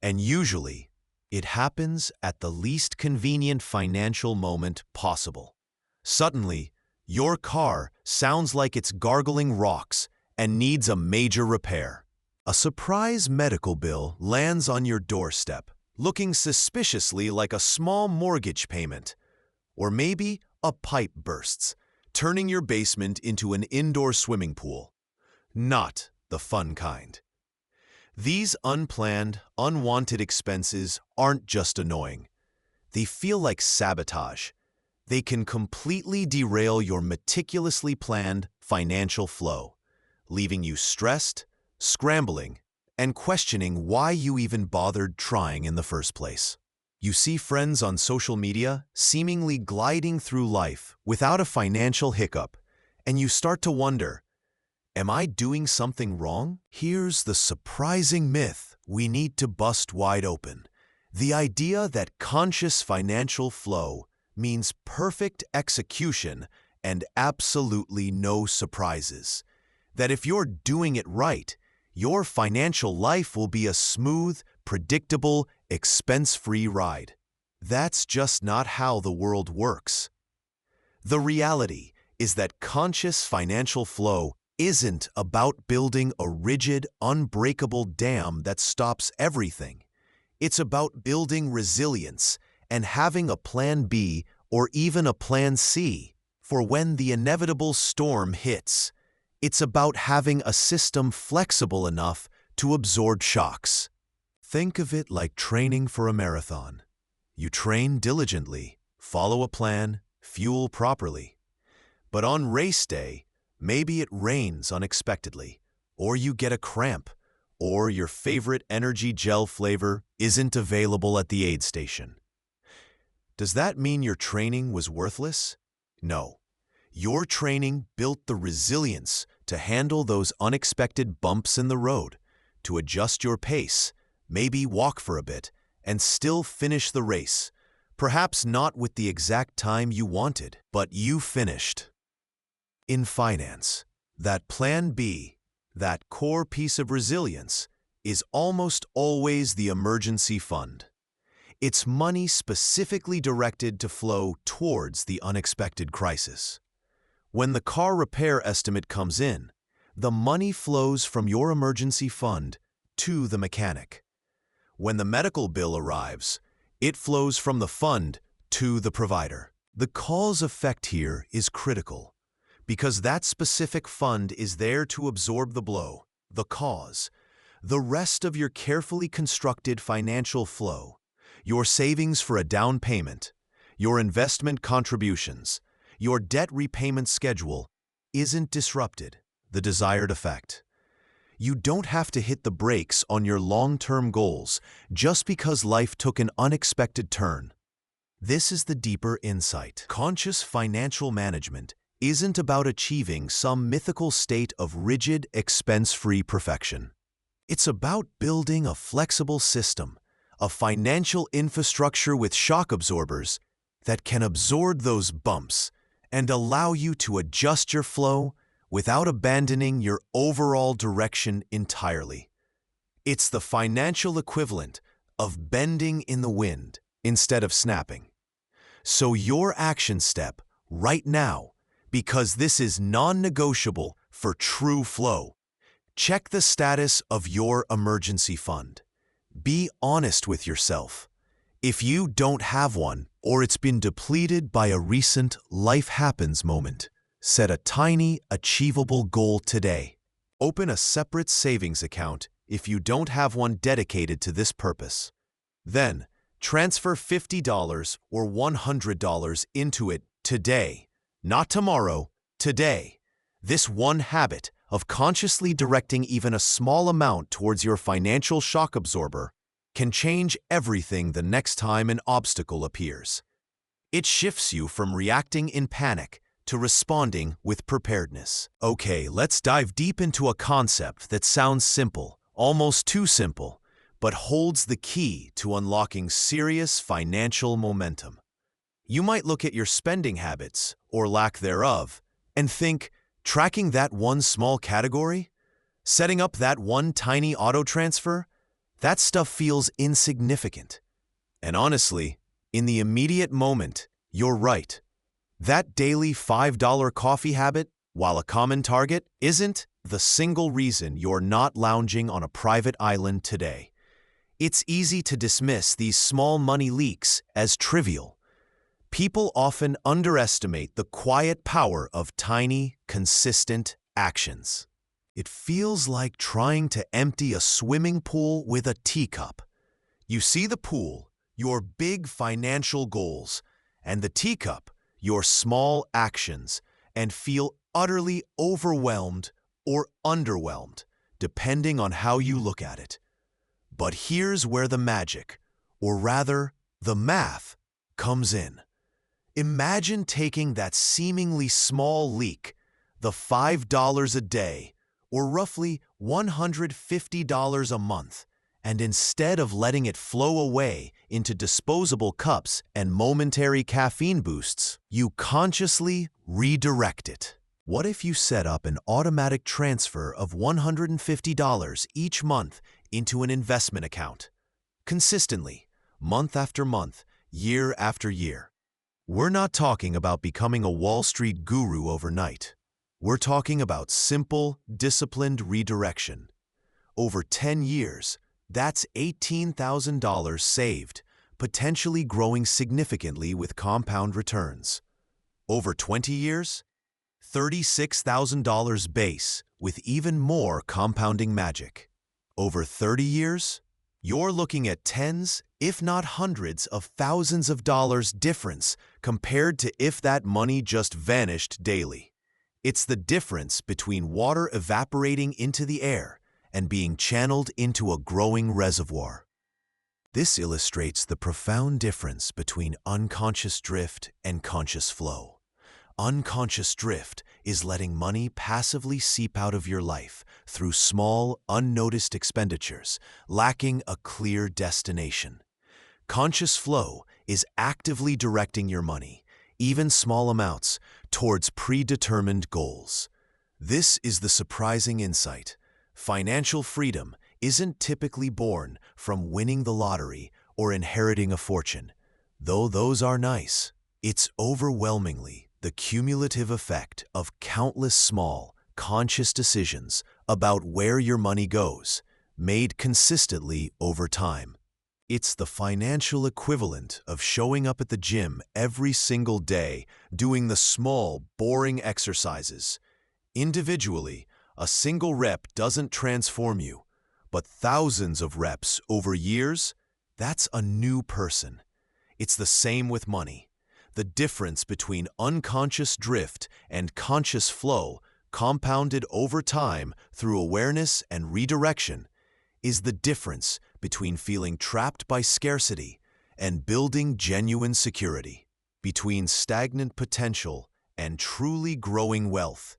and usually it happens at the least convenient financial moment possible. Suddenly, your car sounds like it's gargling rocks and needs a major repair. A surprise medical bill lands on your doorstep, looking suspiciously like a small mortgage payment. Or maybe a pipe bursts, turning your basement into an indoor swimming pool. Not the fun kind. These unplanned, unwanted expenses aren't just annoying. They feel like sabotage. They can completely derail your meticulously planned financial flow, leaving you stressed, scrambling, and questioning why you even bothered trying in the first place. You see friends on social media seemingly gliding through life without a financial hiccup, and you start to wonder, am I doing something wrong? Here's the surprising myth we need to bust wide open. The idea that conscious financial flow means perfect execution and absolutely no surprises. That if you're doing it right, your financial life will be a smooth, predictable, expense-free ride. That's just not how the world works. The reality is that conscious financial flow isn't about building a rigid, unbreakable dam that stops everything. It's about building resilience and having a plan B or even a plan C for when the inevitable storm hits. It's about having a system flexible enough to absorb shocks. Think of it like training for a marathon. You train diligently, follow a plan, fuel properly. But on race day, maybe it rains unexpectedly, or you get a cramp, or your favorite energy gel flavor isn't available at the aid station. Does that mean your training was worthless? No. Your training built the resilience to handle those unexpected bumps in the road, to adjust your pace, maybe walk for a bit, and still finish the race. Perhaps not with the exact time you wanted, but you finished. In finance, that plan B, that core piece of resilience, is almost always the emergency fund. It's money specifically directed to flow towards the unexpected crisis. When the car repair estimate comes in, the money flows from your emergency fund to the mechanic. When the medical bill arrives, it flows from the fund to the provider. The cause effect here is critical, because that specific fund is there to absorb the blow, the cause. The rest of your carefully constructed financial flow, your savings for a down payment, your investment contributions, your debt repayment schedule, isn't disrupted, the desired effect. You don't have to hit the brakes on your long-term goals just because life took an unexpected turn. This is the deeper insight. Conscious financial management isn't about achieving some mythical state of rigid, expense-free perfection. It's about building a flexible system, a financial infrastructure with shock absorbers that can absorb those bumps and allow you to adjust your flow without abandoning your overall direction entirely. It's the financial equivalent of bending in the wind instead of snapping. So your action step right now, because this is non-negotiable for true flow, check the status of your emergency fund. Be honest with yourself. If you don't have one, or it's been depleted by a recent life happens moment, set a tiny, achievable goal today. Open a separate savings account if you don't have one dedicated to this purpose. Then, transfer $50 or $100 into it today, not tomorrow, today. This one habit of consciously directing even a small amount towards your financial shock absorber can change everything the next time an obstacle appears. It shifts you from reacting in panic to responding with preparedness. Okay, let's dive deep into a concept that sounds simple, almost too simple, but holds the key to unlocking serious financial momentum. You might look at your spending habits, or lack thereof, and think, tracking that one small category? Setting up that one tiny auto transfer? That stuff feels insignificant. And honestly, in the immediate moment, you're right. That daily $5 coffee habit, while a common target, isn't the single reason you're not lounging on a private island today. It's easy to dismiss these small money leaks as trivial. People often underestimate the quiet power of tiny, consistent actions. It feels like trying to empty a swimming pool with a teacup. You see the pool, your big financial goals, and the teacup, your small actions, and feel utterly overwhelmed or underwhelmed, depending on how you look at it. But here's where the magic, or rather, the math, comes in. Imagine taking that seemingly small leak, the $5 a day, or roughly $150 a month, and instead of letting it flow away into disposable cups and momentary caffeine boosts, you consciously redirect it. What if you set up an automatic transfer of $150 each month into an investment account? Consistently, month after month, year after year. We're not talking about becoming a Wall Street guru overnight. We're talking about simple, disciplined redirection. Over 10 years, that's $18,000 saved, potentially growing significantly with compound returns. Over 20 years, $36,000 base with even more compounding magic. Over 30 years, you're looking at tens, if not hundreds of thousands of dollars difference compared to if that money just vanished daily. It's the difference between water evaporating into the air and being channeled into a growing reservoir. This illustrates the profound difference between unconscious drift and conscious flow. Unconscious drift is letting money passively seep out of your life through small, unnoticed expenditures, lacking a clear destination. Conscious flow is actively directing your money, even small amounts, towards predetermined goals. This is the surprising insight. Financial freedom isn't typically born from winning the lottery or inheriting a fortune, though those are nice. It's overwhelmingly the cumulative effect of countless small, conscious decisions about where your money goes, made consistently over time. It's the financial equivalent of showing up at the gym every single day, doing the small, boring exercises. Individually, a single rep doesn't transform you, but thousands of reps over years, that's a new person. It's the same with money. The difference between unconscious drift and conscious flow, compounded over time through awareness and redirection, is the difference between feeling trapped by scarcity and building genuine security, between stagnant potential and truly growing wealth.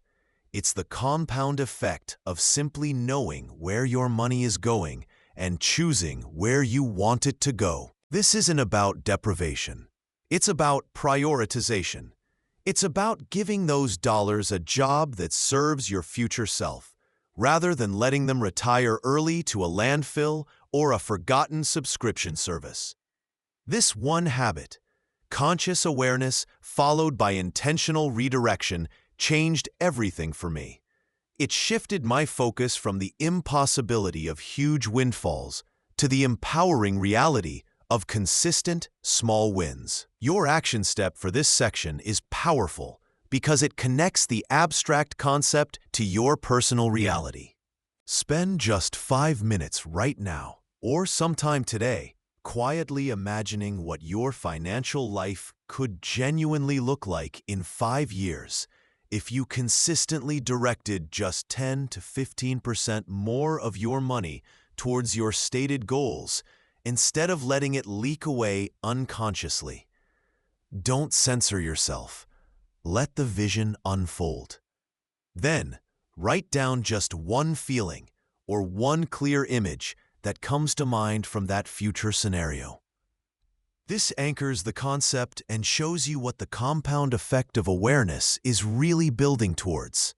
It's the compound effect of simply knowing where your money is going and choosing where you want it to go. This isn't about deprivation. It's about prioritization. It's about giving those dollars a job that serves your future self, rather than letting them retire early to a landfill or a forgotten subscription service. This one habit, conscious awareness followed by intentional redirection, changed everything for me. It shifted my focus from the impossibility of huge windfalls to the empowering reality of consistent, small wins. Your action step for this section is powerful because it connects the abstract concept to your personal reality. Spend just 5 minutes right now, or sometime today, quietly imagining what your financial life could genuinely look like in 5 years if you consistently directed just 10 to 15% more of your money towards your stated goals instead of letting it leak away unconsciously. Don't censor yourself. Let the vision unfold. Then, write down just one feeling or one clear image that comes to mind from that future scenario. This anchors the concept and shows you what the compound effect of awareness is really building towards.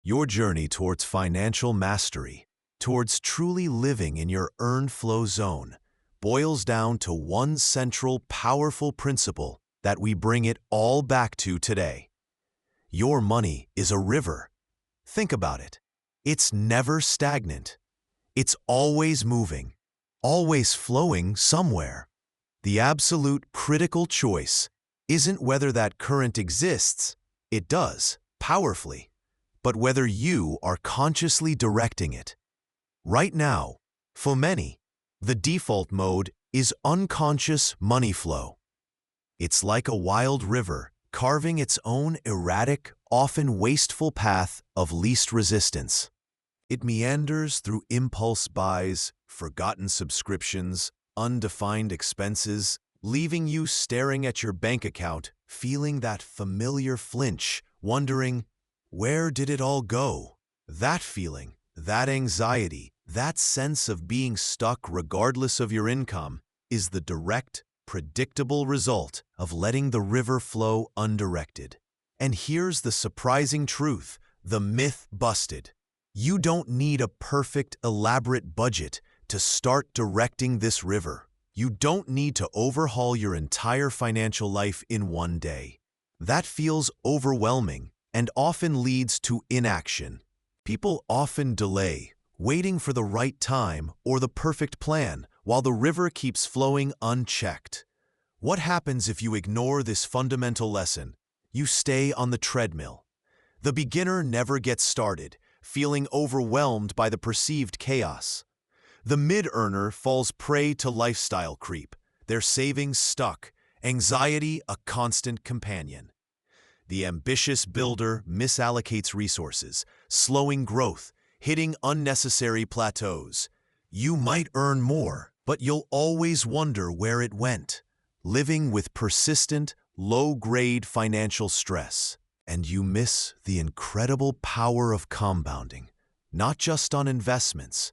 Your journey towards financial mastery, towards truly living in your earned flow zone, boils down to one central, powerful principle that we bring it all back to today. Your money is a river. Think about it. It's never stagnant. It's always moving, always flowing somewhere. The absolute critical choice isn't whether that current exists. It does, powerfully, but whether you are consciously directing it. Right now, for many, the default mode is unconscious money flow. It's like a wild river carving its own erratic, often wasteful path of least resistance. It meanders through impulse buys, forgotten subscriptions, undefined expenses, leaving you staring at your bank account, feeling that familiar flinch, wondering, where did it all go? That feeling, that anxiety, that sense of being stuck regardless of your income is the direct, predictable result of letting the river flow undirected. And here's the surprising truth, the myth busted. You don't need a perfect, elaborate budget to start directing this river. You don't need to overhaul your entire financial life in one day. That feels overwhelming and often leads to inaction. People often delay, waiting for the right time or the perfect plan, while the river keeps flowing unchecked. What happens if you ignore this fundamental lesson? You stay on the treadmill. The beginner never gets started, feeling overwhelmed by the perceived chaos. The mid-earner falls prey to lifestyle creep, their savings stuck, anxiety a constant companion. The ambitious builder misallocates resources, slowing growth, hitting unnecessary plateaus. You might earn more, but you'll always wonder where it went, living with persistent, low-grade financial stress. And you miss the incredible power of compounding, not just on investments,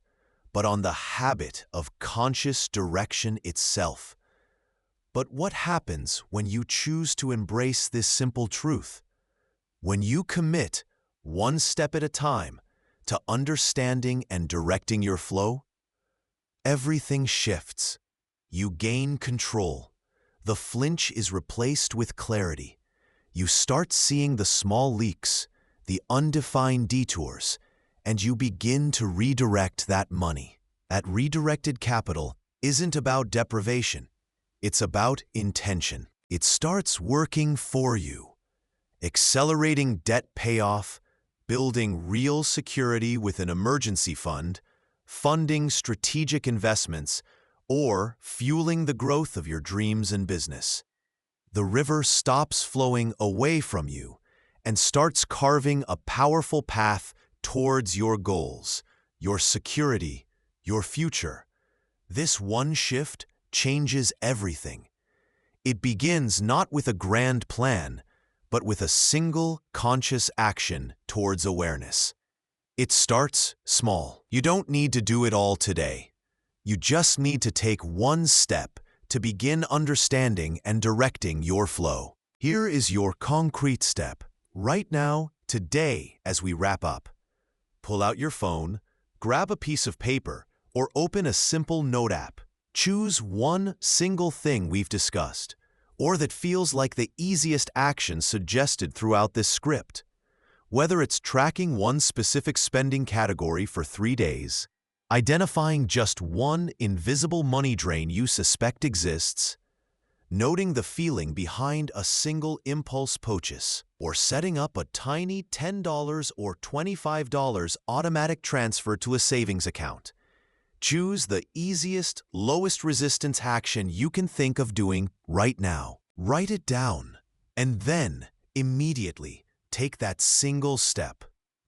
but on the habit of conscious direction itself. But what happens when you choose to embrace this simple truth? When you commit, one step at a time, to understanding and directing your flow, everything shifts. You gain control. The flinch is replaced with clarity. You start seeing the small leaks, the undefined detours, and you begin to redirect that money. That redirected capital isn't about deprivation. It's about intention. It starts working for you, accelerating debt payoff, building real security with an emergency fund, funding strategic investments, or fueling the growth of your dreams and business. The river stops flowing away from you and starts carving a powerful path towards your goals, your security, your future. This one shift changes everything. It begins not with a grand plan, but with a single conscious action towards awareness. It starts small. You don't need to do it all today. You just need to take one step to begin understanding and directing your flow. Here is your concrete step, right now, today, as we wrap up. Pull out your phone, grab a piece of paper, or open a simple note app. Choose one single thing we've discussed, or that feels like the easiest action suggested throughout this script. Whether it's tracking one specific spending category for 3 days, identifying just one invisible money drain you suspect exists, noting the feeling behind a single impulse purchase, or setting up a tiny $10 or $25 automatic transfer to a savings account. Choose the easiest, lowest resistance action you can think of doing right now. Write it down, and then, immediately, take that single step.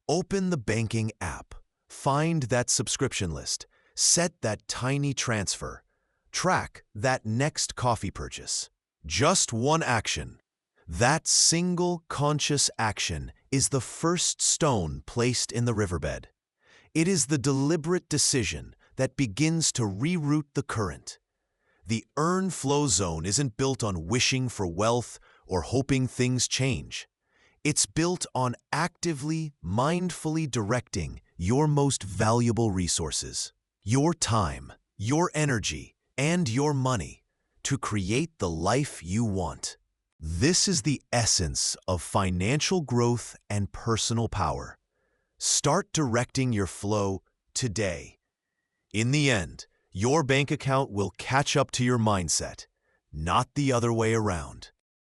Open the banking app. Find that subscription list. Set that tiny transfer. Track that next coffee purchase. Just one action. That single conscious action is the first stone placed in the riverbed. It is the deliberate decision that begins to reroute the current. The earn flow zone isn't built on wishing for wealth or hoping things change. It's built on actively, mindfully directing your most valuable resources, your time, your energy, and your money to create the life you want. This is the essence of financial growth and personal power. Start directing your flow today. In the end, your bank account will catch up to your mindset, not the other way around.